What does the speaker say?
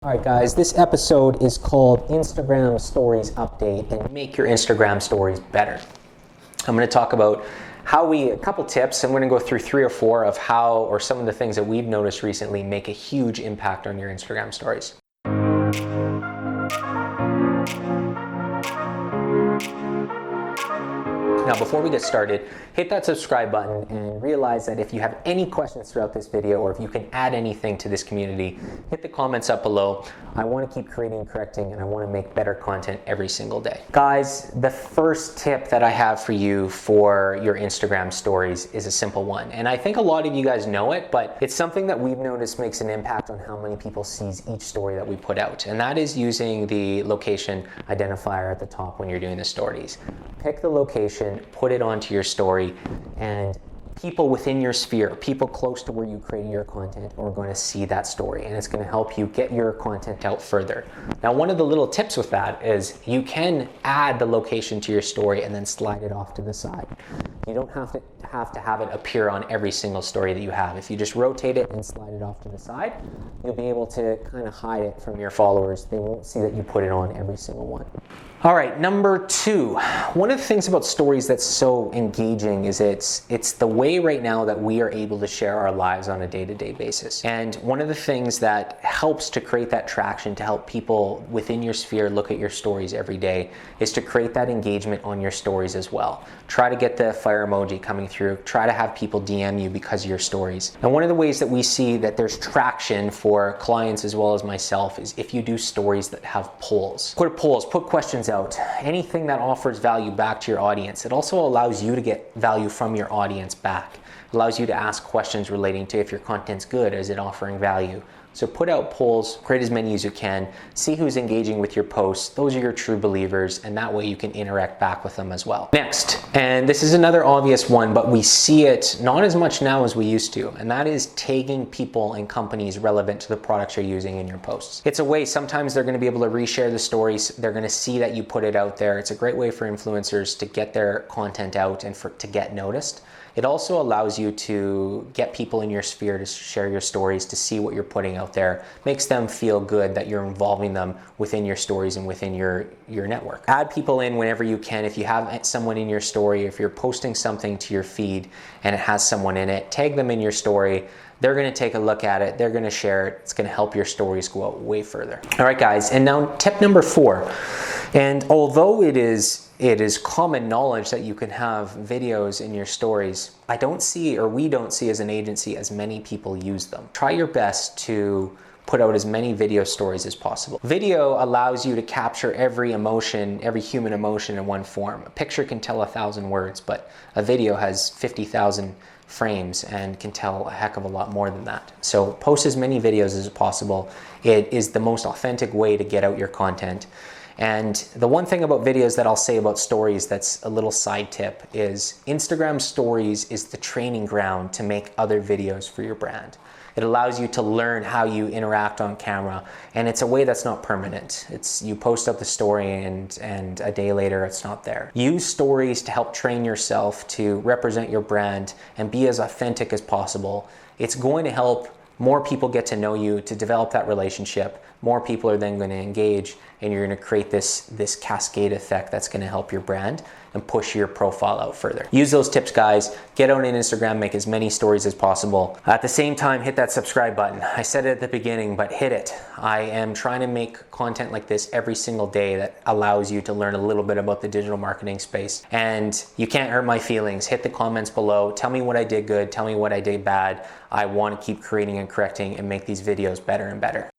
Alright guys, this episode is called Instagram Stories Update and make your Instagram stories better. I'm going to talk about a couple tips. I'm going to go through 3 or 4 of how, or some of the things that we've noticed recently make a huge impact on your Instagram stories. Now, before we get started, hit that subscribe button and realize that if you have any questions throughout this video, or if you can add anything to this community, hit the comments up below. I want to keep creating and correcting, and I want to make better content every single day. Guys, the first tip that I have for you for your Instagram stories is a simple one. And I think a lot of you guys know it, but it's something that we've noticed makes an impact on how many people sees each story that we put out. And that is using the location identifier at the top when you're doing the stories. Pick the location, put it onto your story, and people within your sphere, people close to where you create your content, are going to see that story, and it's going to help you get your content out further. Now, one of the little tips with that is you can add the location to your story and then slide it off to the side. You don't have to have it appear on every single story that you have. If you just rotate it and slide it off to the side, you'll be able to kind of hide it from your followers. They won't see that you put it on every single one. All right, number 2. One of the things about stories that's so engaging is it's the way right now that we are able to share our lives on a day-to-day basis. And one of the things that helps to create that traction, to help people within your sphere look at your stories every day, is to create that engagement on your stories as well. Try to get the fire emoji coming through. Try to have people DM you because of your stories. And one of the ways that we see that there's traction for clients as well as myself is if you do stories that have polls. Put polls, put questions out, anything that offers value back to your audience. It also allows you to get value from your audience back. It allows you to ask questions relating to if your content's good, is it offering value? So put out polls, create as many as you can, see who's engaging with your posts. Those are your true believers, and that way you can interact back with them as well. Next, and this is another obvious one, but we see it not as much now as we used to, and that is tagging people and companies relevant to the products you're using in your posts. It's a way, sometimes they're going to be able to reshare the stories. They're going to see that you put it out there. It's a great way for influencers to get their content out and to get noticed. It also allows you to get people in your sphere to share your stories, to see what you're putting out there. Makes them feel good that you're involving them within your stories and within your network. Add people in whenever you can. If you have someone in your story, if you're posting something to your feed and it has someone in it, tag them in your story. They're going to take a look at it. They're going to share it. It's going to help your stories go out way further. All right, guys. And now tip number 4. And although it is common knowledge that you can have videos in your stories, we don't see as an agency as many people use them. Try your best to put out as many video stories as possible. Video allows you to capture every emotion, every human emotion in one form. A picture can tell 1,000 words, but a video has 50,000 frames and can tell a heck of a lot more than that. So post as many videos as possible. It is the most authentic way to get out your content. And the one thing about videos that I'll say about stories that's a little side tip is Instagram stories is the training ground to make other videos for your brand. It allows you to learn how you interact on camera, and it's a way that's not permanent. You post up the story and a day later it's not there. Use stories to help train yourself to represent your brand and be as authentic as possible. It's going to help more people get to know you, to develop that relationship. More people are then going to engage, and you're going to create this cascade effect that's going to help your brand and push your profile out further. Use those tips, guys. Get out on Instagram, make as many stories as possible. At the same time, hit that subscribe button. I said it at the beginning, but hit it. I am trying to make content like this every single day that allows you to learn a little bit about the digital marketing space. And you can't hurt my feelings. Hit the comments below. Tell me what I did good. Tell me what I did bad. I want to keep creating and correcting and make these videos better and better.